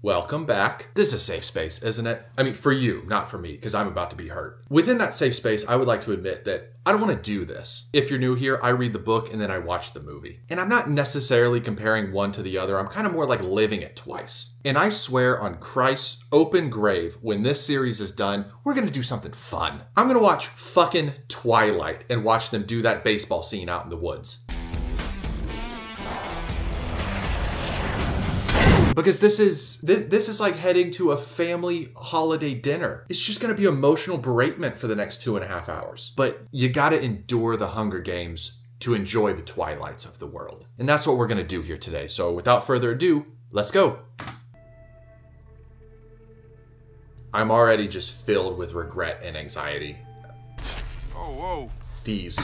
Welcome back. This is a safe space, isn't it? I mean, for you, not for me, because I'm about to be hurt. Within that safe space, I would like to admit that I don't want to do this. If you're new here, I read the book and then I watch the movie. And I'm not necessarily comparing one to the other. I'm kind of more like living it twice. And I swear on Christ's open grave, when this series is done, we're going to do something fun. I'm going to watch fucking Twilight and watch them do that baseball scene out in the woods. Because this is like heading to a family holiday dinner. It's just gonna be emotional beratement for the next 2.5 hours. But you gotta endure the Hunger Games to enjoy the Twilights of the world. And that's what we're gonna do here today. So without further ado, let's go. I'm already just filled with regret and anxiety. Oh, whoa. These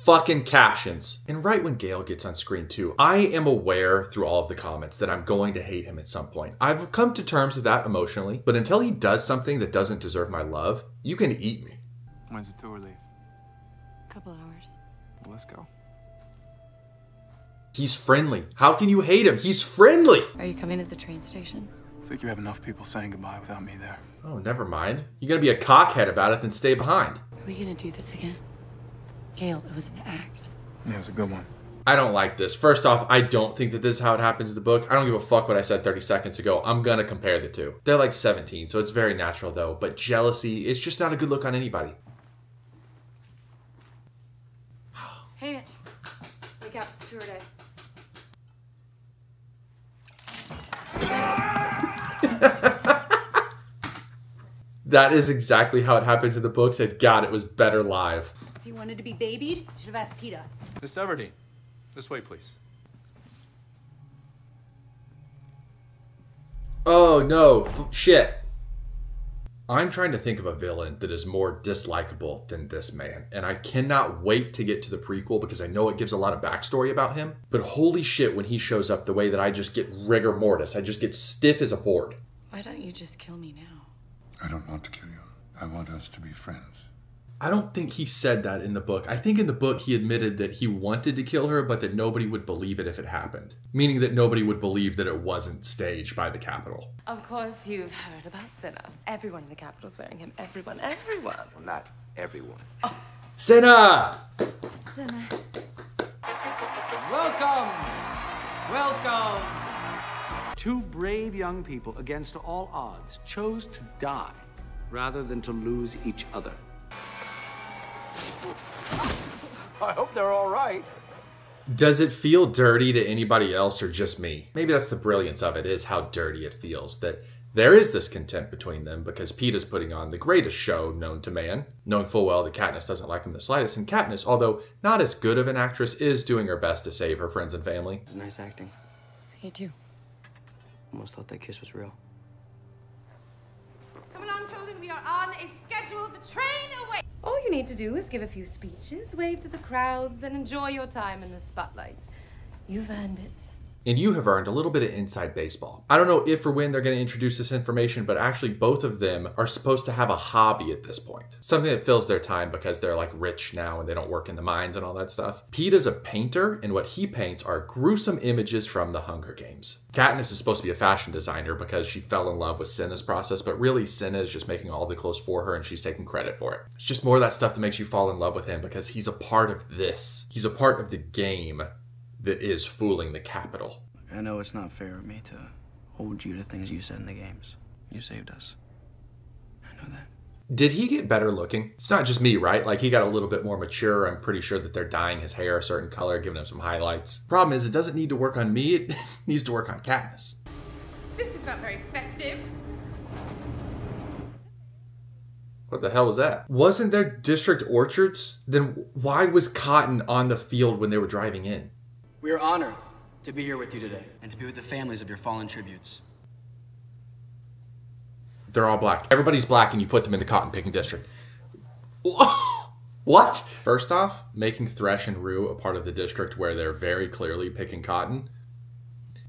fucking captions. And right when Gale gets on screen too, I am aware through all of the comments that I'm going to hate him at some point. I've come to terms with that emotionally, but until he does something that doesn't deserve my love, you can eat me. When's the tour leave? Couple hours. Well, let's go. He's friendly. How can you hate him? He's friendly. Are you coming to the train station? I think you have enough people saying goodbye without me there. Oh, never mind. You're gonna be a cockhead about it, then stay behind. Are we gonna do this again? Gale, it was an act. Yeah, it was a good one. I don't like this. First off, I don't think that this is how it happens in the book. I don't give a fuck what I said 30 seconds ago. I'm gonna compare the two. They're like 17, so it's very natural though. But jealousy, it's just not a good look on anybody. Hey, Mitch. Wake up, it's tour day. That is exactly how it happens in the books, and God, it was better live. If you wanted to be babied, you should have asked Peeta. Miss Everdeen, this way, please. Oh no, shit. I'm trying to think of a villain that is more dislikable than this man, and I cannot wait to get to the prequel because I know it gives a lot of backstory about him, but holy shit when he shows up the way that I just get rigor mortis, I just get stiff as a board. Why don't you just kill me now? I don't want to kill you. I want us to be friends. I don't think he said that in the book. I think in the book he admitted that he wanted to kill her, but that nobody would believe it if it happened. Meaning that nobody would believe that it wasn't staged by the Capitol. Of course you've heard about Cinna. Everyone in the Capitol's wearing him. Everyone. Well, not everyone. Cinna! Cinna. Welcome! Welcome! Two brave young people, against all odds, chose to die rather than to lose each other. I hope they're all right. Does it feel dirty to anybody else or just me? Maybe that's the brilliance of it, is how dirty it feels. That there is this contempt between them because Peeta's putting on the greatest show known to man, knowing full well that Katniss doesn't like him the slightest. And Katniss, although not as good of an actress, is doing her best to save her friends and family. It was nice acting. You too. Almost thought that kiss was real. Come along, children. We are on a schedule. The train away. All you need to do is give a few speeches, wave to the crowds, and enjoy your time in the spotlight. You've earned it. And you have earned a little bit of inside baseball. I don't know if or when they're going to introduce this information, but actually both of them are supposed to have a hobby at this point. Something that fills their time because they're like rich now and they don't work in the mines and all that stuff. Peeta's a painter, and what he paints are gruesome images from the Hunger Games. Katniss is supposed to be a fashion designer because she fell in love with Cinna's process, but really Cinna is just making all the clothes for her and she's taking credit for it. It's just more of that stuff that makes you fall in love with him because he's a part of this. He's a part of the game that is fooling the Capitol. I know it's not fair of me to hold you to things you said in the games. You saved us. I know that. Did he get better looking? It's not just me, right? Like, he got a little bit more mature. I'm pretty sure that they're dyeing his hair a certain color, giving him some highlights. Problem is, it doesn't need to work on me. It needs to work on Katniss. This is not very festive. What the hell was that? Wasn't there district orchards? Then why was cotton on the field when they were driving in? We are honored to be here with you today and to be with the families of your fallen tributes. They're all black. Everybody's black and you put them in the cotton picking district. What? First off, making Thresh and Rue a part of the district where they're very clearly picking cotton.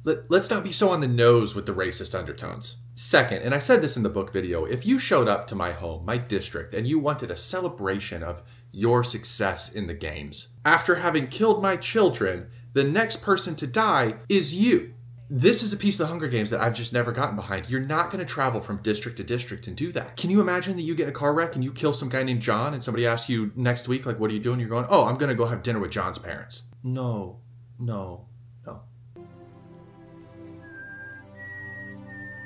Let's not be so on the nose with the racist undertones. Second, and I said this in the book video, if you showed up to my home, my district, and you wanted a celebration of your success in the games, after having killed my children, the next person to die is you. This is a piece of the Hunger Games that I've just never gotten behind. You're not going to travel from district to district and do that. Can you imagine that you get in a car wreck and you kill some guy named John and somebody asks you next week, like, what are you doing? You're going, oh, I'm going to go have dinner with John's parents. No, no, no.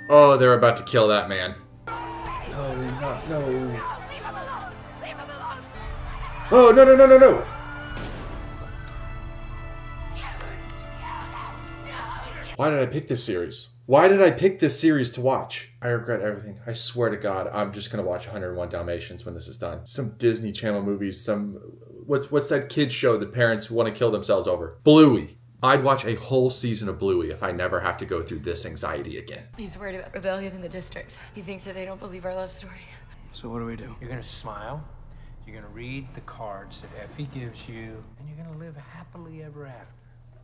Oh, they're about to kill that man. No, not, no. Leave him alone! Leave him alone! Oh, no, no, no, no, no. Why did I pick this series? Why did I pick this series to watch? I regret everything. I swear to God, I'm just going to watch 101 Dalmatians when this is done. Some Disney Channel movies, some... What's that kid's show that parents want to kill themselves over? Bluey. I'd watch a whole season of Bluey if I never have to go through this anxiety again. He's worried about rebellion in the districts. He thinks that they don't believe our love story. So what do we do? You're gonna smile, you're gonna read the cards that Effie gives you, and you're gonna live happily ever after.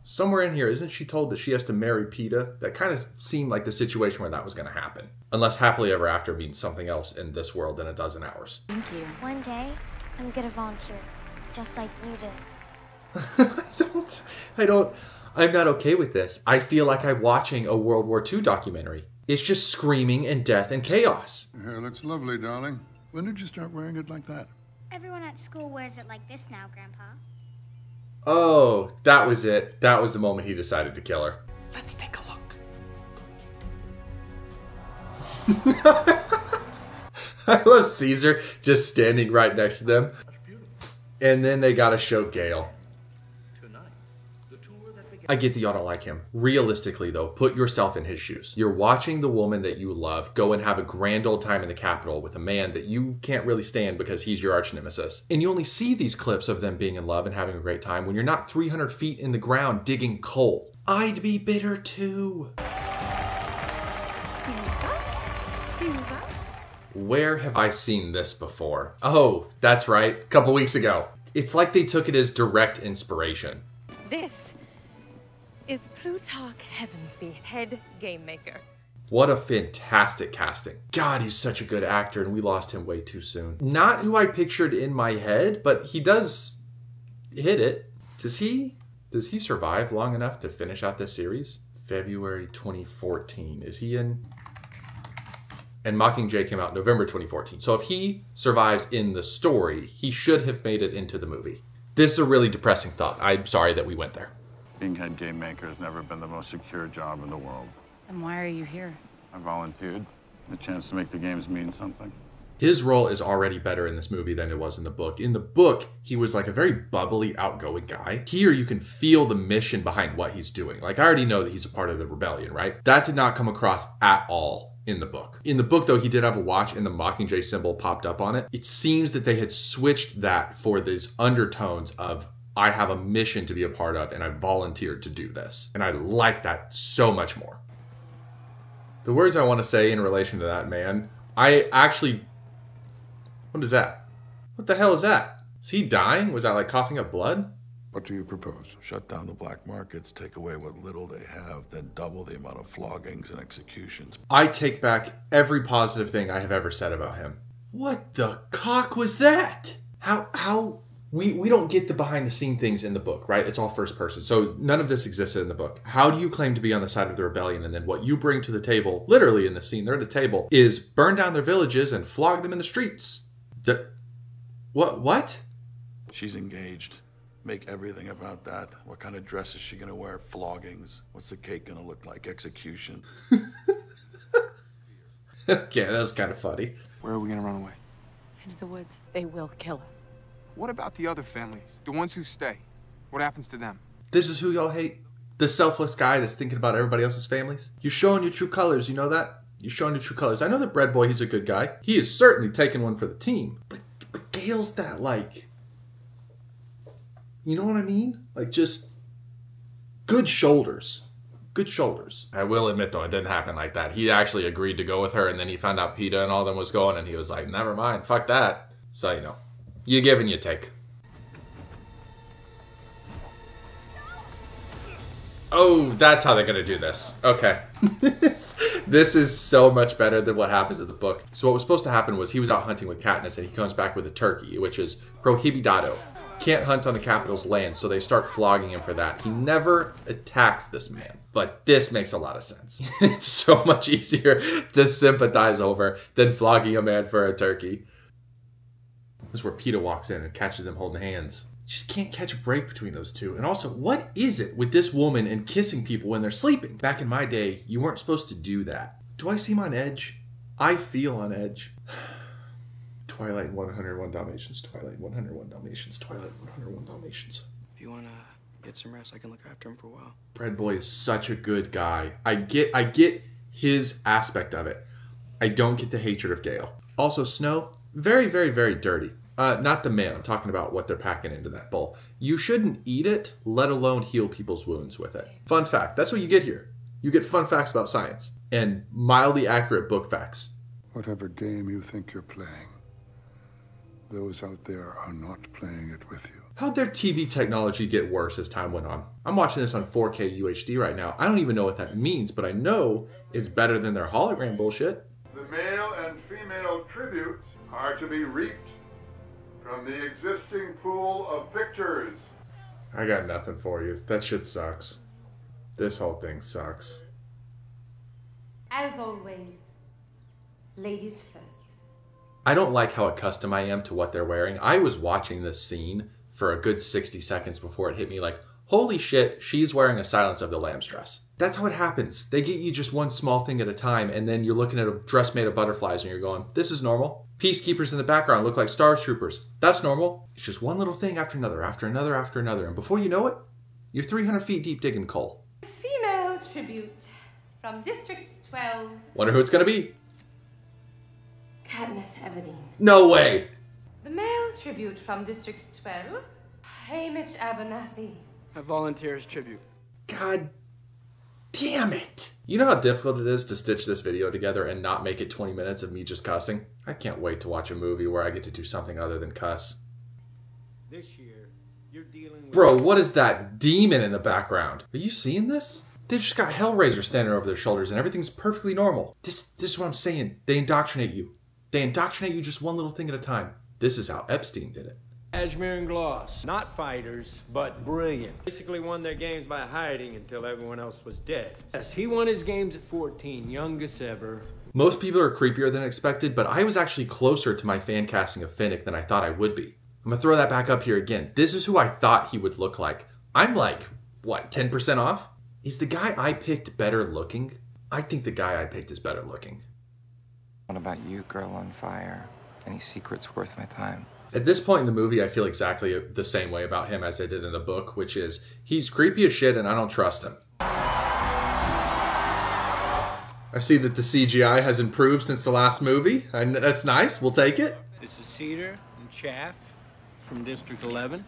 Somewhere in here, isn't she told that she has to marry PETA? That kind of seemed like the situation where that was going to happen. Unless happily ever after means something else in this world than it does in ours. Thank you. One day, I'm gonna volunteer, just like you did. I'm not okay with this. I feel like I'm watching a World War II documentary. It's just screaming and death and chaos. Your hair looks lovely, darling. When did you start wearing it like that? Everyone at school wears it like this now, Grandpa. Oh, that was it. That was the moment he decided to kill her. Let's take a look. I love Caesar just standing right next to them. And then they gotta show Gale. I get that y'all don't like him. Realistically, though, put yourself in his shoes. You're watching the woman that you love go and have a grand old time in the Capitol with a man that you can't really stand because he's your arch nemesis. And you only see these clips of them being in love and having a great time when you're not 300 feet in the ground digging coal. I'd be bitter too. Where have I seen this before? Oh, that's right. A couple weeks ago. It's like they took it as direct inspiration. This is Plutarch Heavensby, head game maker. What a fantastic casting. God, he's such a good actor, and we lost him way too soon. Not who I pictured in my head, but he does hit it. Does he survive long enough to finish out this series? February 2014. Is he in? And Mockingjay came out November 2014. So if he survives in the story, he should have made it into the movie. This is a really depressing thought. I'm sorry that we went there. Being head game maker has never been the most secure job in the world. And why are you here? I volunteered. The chance to make the games mean something. His role is already better in this movie than it was in the book. In the book, he was like a very bubbly, outgoing guy. Here, you can feel the mission behind what he's doing. Like, I already know that he's a part of the rebellion, right? That did not come across at all in the book. In the book, though, he did have a watch and the Mockingjay symbol popped up on it. It seems that they had switched that for these undertones of, I have a mission to be a part of and I volunteered to do this. And I like that so much more. The words I want to say in relation to that, man, I actually... What is that? What the hell is that? Is he dying? Was that like coughing up blood? What do you propose? Shut down the black markets, take away what little they have, then double the amount of floggings and executions. I take back every positive thing I have ever said about him. What the cock was that? How... We don't get the behind the scene things in the book, right? It's all first person. So none of this existed in the book. How do you claim to be on the side of the rebellion and then what you bring to the table, literally in the scene, they're at a table, is burn down their villages and flog them in the streets? What? She's engaged. Make everything about that. What kind of dress is she gonna wear? Floggings. What's the cake gonna look like? Execution. Okay, that was kind of funny. Where are we gonna run away? Into the woods. They will kill us. What about the other families? The ones who stay? What happens to them? This is who y'all hate? The selfless guy that's thinking about everybody else's families? You're showing your true colors, you know that? You're showing your true colors. I know that Bread Boy, he's a good guy. He is certainly taking one for the team. But Gale's that, like... You know what I mean? Like, just... Good shoulders. Good shoulders. I will admit, though, it didn't happen like that. He actually agreed to go with her, and then he found out PETA and all them was going, and he was like, never mind, fuck that. So, you know. You give and you take. Oh, that's how they're going to do this. Okay. This is so much better than what happens in the book. So what was supposed to happen was he was out hunting with Katniss and he comes back with a turkey, which is prohibidado. can't hunt on the Capitol's land, so they start flogging him for that. He never attacks this man. But this makes a lot of sense. It's so much easier to sympathize over than flogging a man for a turkey. This is where Peeta walks in and catches them holding hands. You just can't catch a break between those two. And also, what is it with this woman and kissing people when they're sleeping? Back in my day, you weren't supposed to do that. Do I seem on edge? I feel on edge. Twilight 101 Dalmatians, Twilight 101 Dalmatians, Twilight 101 Dalmatians. If you want to get some rest, I can look after him for a while. Bread Boy is such a good guy. I get his aspect of it. I don't get the hatred of Gale. Also, Snow, very, very, very dirty. Not the man. I'm talking about what they're packing into that bowl. You shouldn't eat it, let alone heal people's wounds with it. Fun fact. That's what you get here. You get fun facts about science and mildly accurate book facts. Whatever game you think you're playing, those out there are not playing it with you. How'd their TV technology get worse as time went on? I'm watching this on 4K UHD right now. I don't even know what that means, but I know it's better than their hologram bullshit. The male and female tributes are to be reaped from the existing pool of victors. I got nothing for you. That shit sucks. This whole thing sucks. As always, ladies first. I don't like how accustomed I am to what they're wearing. I was watching this scene for a good 60 seconds before it hit me like, holy shit, she's wearing a Silence of the Lambs dress. That's how it happens. They get you just one small thing at a time, and then you're looking at a dress made of butterflies and you're going, this is normal. Peacekeepers in the background look like Star Troopers. That's normal. It's just one little thing after another, after another, after another. And before you know it, you're 300 feet deep digging coal. Female tribute from District 12. Wonder who it's going to be. Katniss Everdeen. No way. The male tribute from District 12. Haymitch Abernathy. I volunteer as tribute. God damn it. You know how difficult it is to stitch this video together and not make it 20 minutes of me just cussing? I can't wait to watch a movie where I get to do something other than cuss. This year, you're dealing with... Bro, what is that demon in the background? Are you seeing this? They've just got Hellraiser standing over their shoulders and everything's perfectly normal. This is what I'm saying. They indoctrinate you. They indoctrinate you just one little thing at a time. This is how Epstein did it. Ashmere and Gloss, not fighters, but brilliant. Basically won their games by hiding until everyone else was dead. Yes, he won his games at 14, youngest ever. Most people are creepier than expected, but I was actually closer to my fan casting of Finnick than I thought I would be. I'm gonna throw that back up here again. This is who I thought he would look like. I'm like, what, 10% off? Is the guy I picked better looking? I think the guy I picked is better looking. What about you, girl on fire? Any secrets worth my time? At this point in the movie, I feel exactly the same way about him as I did in the book, which is, he's creepy as shit and I don't trust him. I see that the CGI has improved since the last movie, and that's nice, we'll take it. This is Cedar and Chaff from District 11.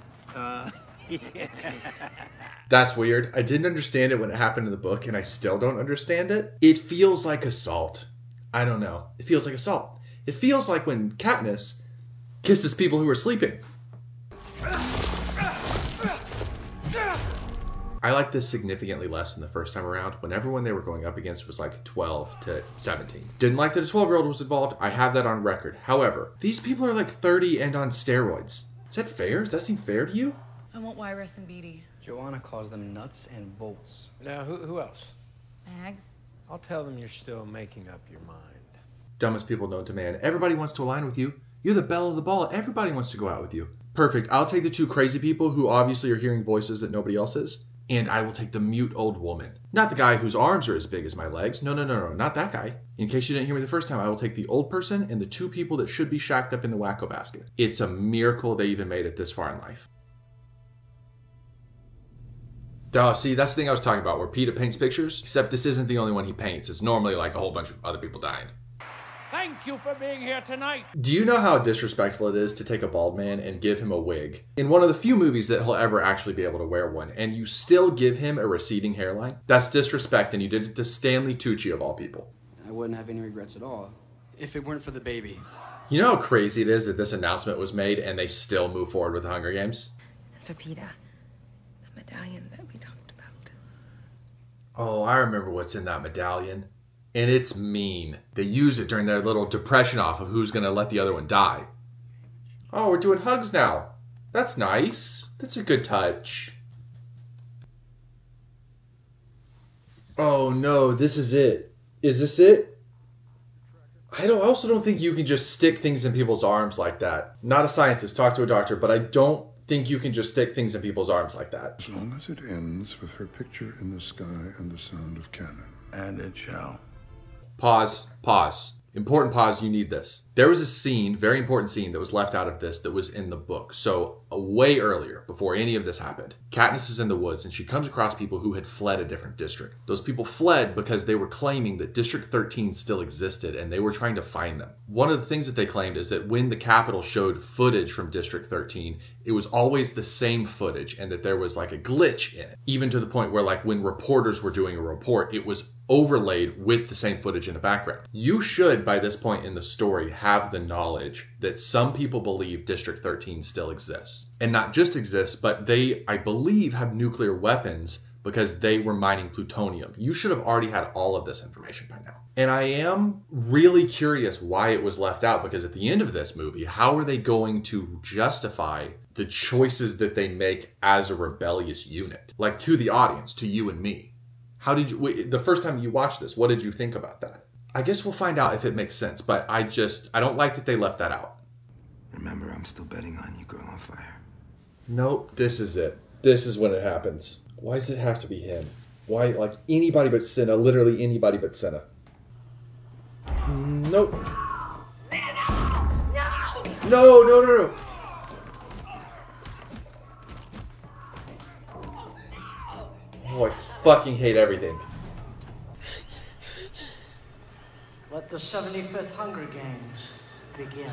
That's weird. I didn't understand it when it happened in the book, and I still don't understand it. It feels like assault. I don't know. It feels like assault. It feels like when Katniss kisses people who are sleeping. I like this significantly less than the first time around, when everyone they were going up against was like 12 to 17. Didn't like that a 12-year-old was involved. I have that on record. However, these people are like 30 and on steroids. Is that fair? Does that seem fair to you? I want Wyrus and Beatty. Joanna calls them nuts and bolts. Now, who else? Mags. I'll tell them you're still making up your mind. Dumbest people known to man. Everybody wants to align with you. You're the belle of the ball. Everybody wants to go out with you. Perfect. I'll take the two crazy people who obviously are hearing voices that nobody else is. And I will take the mute old woman. Not the guy whose arms are as big as my legs. No, not that guy. In case you didn't hear me the first time, I will take the old person and the two people that should be shacked up in the wacko basket. It's a miracle they even made it this far in life. Duh, see, that's the thing I was talking about, where Peeta paints pictures, except this isn't the only one he paints. It's normally like a whole bunch of other people dying. Thank you for being here tonight. Do you know how disrespectful it is to take a bald man and give him a wig? In one of the few movies that he'll ever actually be able to wear one, and you still give him a receding hairline? That's disrespect, and you did it to Stanley Tucci of all people. I wouldn't have any regrets at all, if it weren't for the baby. You know how crazy it is that this announcement was made and they still move forward with the Hunger Games? And for Peeta, the medallion that we talked about. Oh, I remember what's in that medallion. And it's mean. They use it during their little depression off of who's going to let the other one die. Oh, we're doing hugs now. That's nice. That's a good touch. Oh no, this is it. Is this it? I also don't think you can just stick things in people's arms like that. Not a scientist, talk to a doctor, but I don't think you can just stick things in people's arms like that. As long as it ends with her picture in the sky and the sound of cannon. And it shall. Pause. Important pause, you need this. There was a scene, very important scene, that was left out of this that was in the book. So, way earlier, before any of this happened, Katniss is in the woods and she comes across people who had fled a different district. Those people fled because they were claiming that District 13 still existed and they were trying to find them. One of the things that they claimed is that when the Capitol showed footage from District 13, it was always the same footage and that there was like a glitch in it. Even to the point where like when reporters were doing a report, it was overlaid with the same footage in the background. You should, by this point in the story, have the knowledge that some people believe District 13 still exists. And not just exists, but they, I believe, have nuclear weapons because they were mining plutonium. You should have already had all of this information by now. And I am really curious why it was left out, because at the end of this movie, how are they going to justify the choices that they make as a rebellious unit? Like to the audience, to you and me. How did you, the first time you watched this, what did you think about that? I guess we'll find out if it makes sense, but I don't like that they left that out. Remember, I'm still betting on you, Girl on Fire. Nope, this is it. This is when it happens. Why does it have to be him? Why, like, anybody but Cinna, literally anybody but Cinna. Nope. Cinna! No! No. Oh, I fucking hate everything. Let the 75th Hunger Games begin.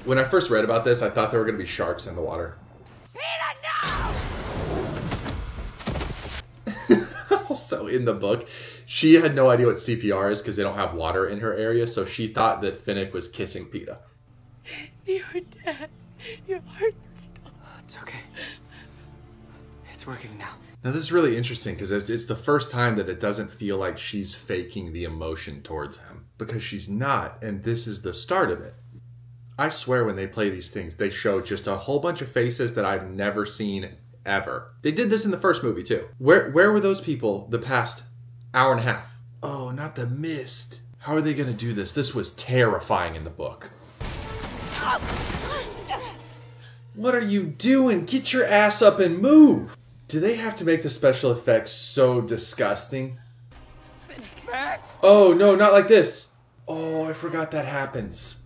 When I first read about this, I thought there were going to be sharks in the water. Peeta, no! Also, in the book, she had no idea what CPR is because they don't have water in her area, so she thought that Finnick was kissing Peeta. You're dead. Your heart stopped. It's okay. It's working now. Now, this is really interesting because it's the first time that it doesn't feel like she's faking the emotion towards him. Because she's not, and this is the start of it. I swear when they play these things, they show just a whole bunch of faces that I've never seen ever. They did this in the first movie too. Where were those people the past hour and a half? Oh, not the mist. How are they going to do this? This was terrifying in the book. What are you doing? Get your ass up and move. Do they have to make the special effects so disgusting? Max! Oh, no, not like this. Oh, I forgot that happens.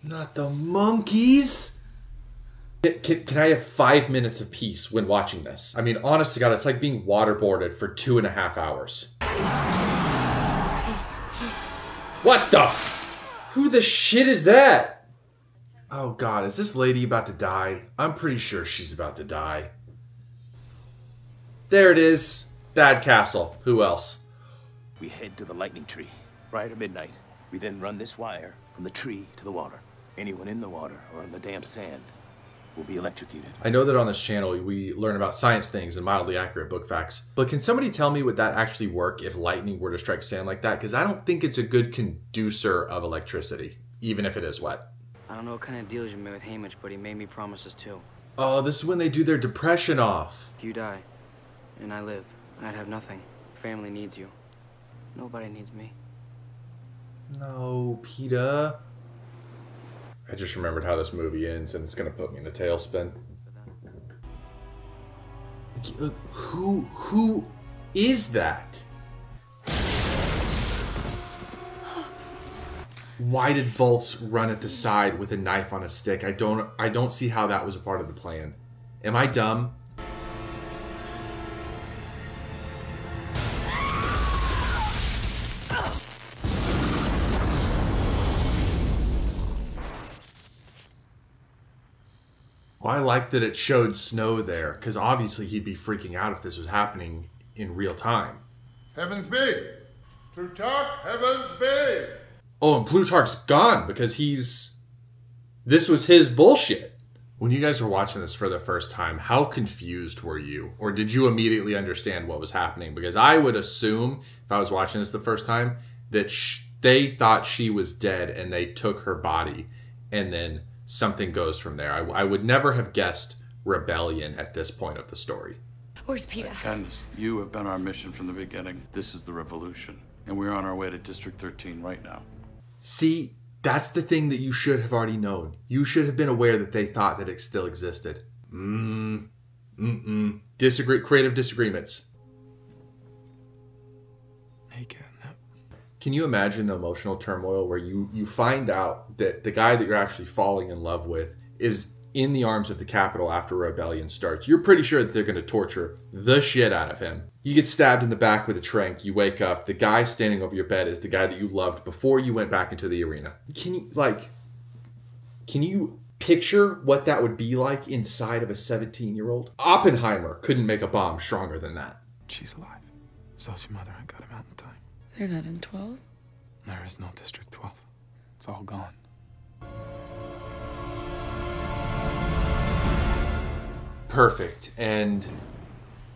Not the monkeys. Can I have 5 minutes of peace when watching this? I mean, honest to God, it's like being waterboarded for 2.5 hours. What the? Who the shit is that? Oh God, is this lady about to die? I'm pretty sure she's about to die. There it is. Thad Castle. Who else? We head to the lightning tree, prior to midnight. We then run this wire from the tree to the water. Anyone in the water or on the damp sand will be electrocuted. I know that on this channel we learn about science things and mildly accurate book facts, but can somebody tell me would that actually work if lightning were to strike sand like that? Because I don't think it's a good conducer of electricity, even if it is wet. I don't know what kind of deals you made with Haymitch, but he made me promises too. Oh, this is when they do their depression off. If you die, and I live, I'd have nothing. Family needs you. Nobody needs me. No, Peeta. I just remembered how this movie ends, and it's gonna put me in a tailspin. Who is that? Why did Volts run at the side with a knife on a stick? I don't see how that was a part of the plan. Am I dumb? Well, I like that it showed Snow there, because obviously he'd be freaking out if this was happening in real time. Heavens be! Plutarch, heavens be! Oh, and Plutarch's gone because this was his bullshit. When you guys were watching this for the first time, how confused were you? Or did you immediately understand what was happening? Because I would assume, if I was watching this the first time, that They thought she was dead and they took her body, and then something goes from there. I would never have guessed rebellion at this point of the story. Where's Peeta? Candace, you have been our mission from the beginning. This is the revolution. And we're on our way to District 13 right now. See, that's the thing that you should have already known. You should have been aware that they thought that it still existed. Creative disagreements. Hey, Catnip. Can you imagine the emotional turmoil where you find out that the guy that you're actually falling in love with is in the arms of the Capitol after rebellion starts? You're pretty sure that they're going to torture the shit out of him. You get stabbed in the back with a tranq. You wake up. The guy standing over your bed is the guy that you loved before you went back into the arena. Can you picture what that would be like inside of a 17-year-old? Oppenheimer couldn't make a bomb stronger than that. She's alive. So's your mother. I got him out in time. They're not in 12? There is no District 12. It's all gone. Perfect. And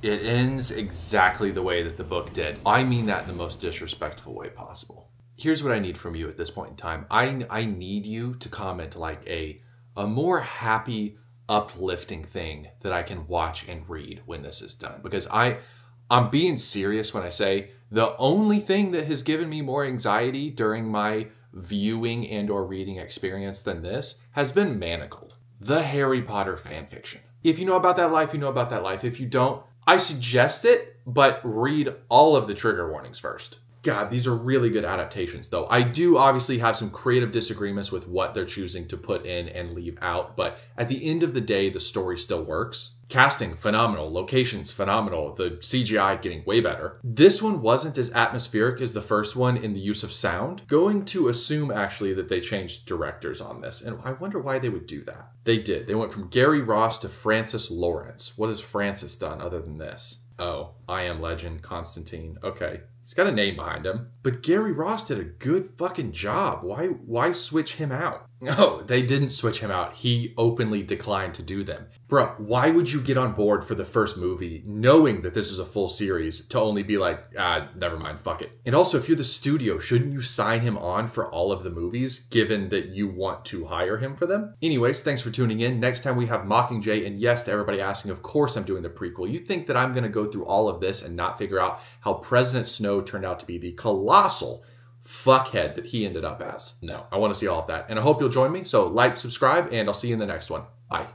it ends exactly the way that the book did. I mean that in the most disrespectful way possible. Here's what I need from you at this point in time. I need you to comment like a more happy, uplifting thing that I can watch and read when this is done. Because I'm being serious when I say the only thing that has given me more anxiety during my viewing and or reading experience than this has been Manacled, the Harry Potter fanfiction. If you know about that life, you know about that life. If you don't, I suggest it, but read all of the trigger warnings first. God, these are really good adaptations, though. I do obviously have some creative disagreements with what they're choosing to put in and leave out, but at the end of the day, the story still works. Casting, phenomenal. Locations, phenomenal. The CGI getting way better. This one wasn't as atmospheric as the first one in the use of sound. Going to assume, actually, that they changed directors on this, and I wonder why they would do that. They did. They went from Gary Ross to Francis Lawrence. What has Francis done other than this? Oh, I Am Legend, Constantine. Okay. He's got a name behind him. But Gary Ross did a good fucking job. Why switch him out? No, they didn't switch him out. He openly declined to do them. Bruh, why would you get on board for the first movie knowing that this is a full series to only be like, never mind, fuck it. And also, if you're the studio, shouldn't you sign him on for all of the movies, given that you want to hire him for them? Anyways, thanks for tuning in. Next time we have Mockingjay, and yes, to everybody asking, of course I'm doing the prequel. You think that I'm going to go through all of this and not figure out how President Snow turned out to be the colossal fuckhead that he ended up as? No, I want to see all of that. And I hope you'll join me. So like, subscribe, and I'll see you in the next one. Bye.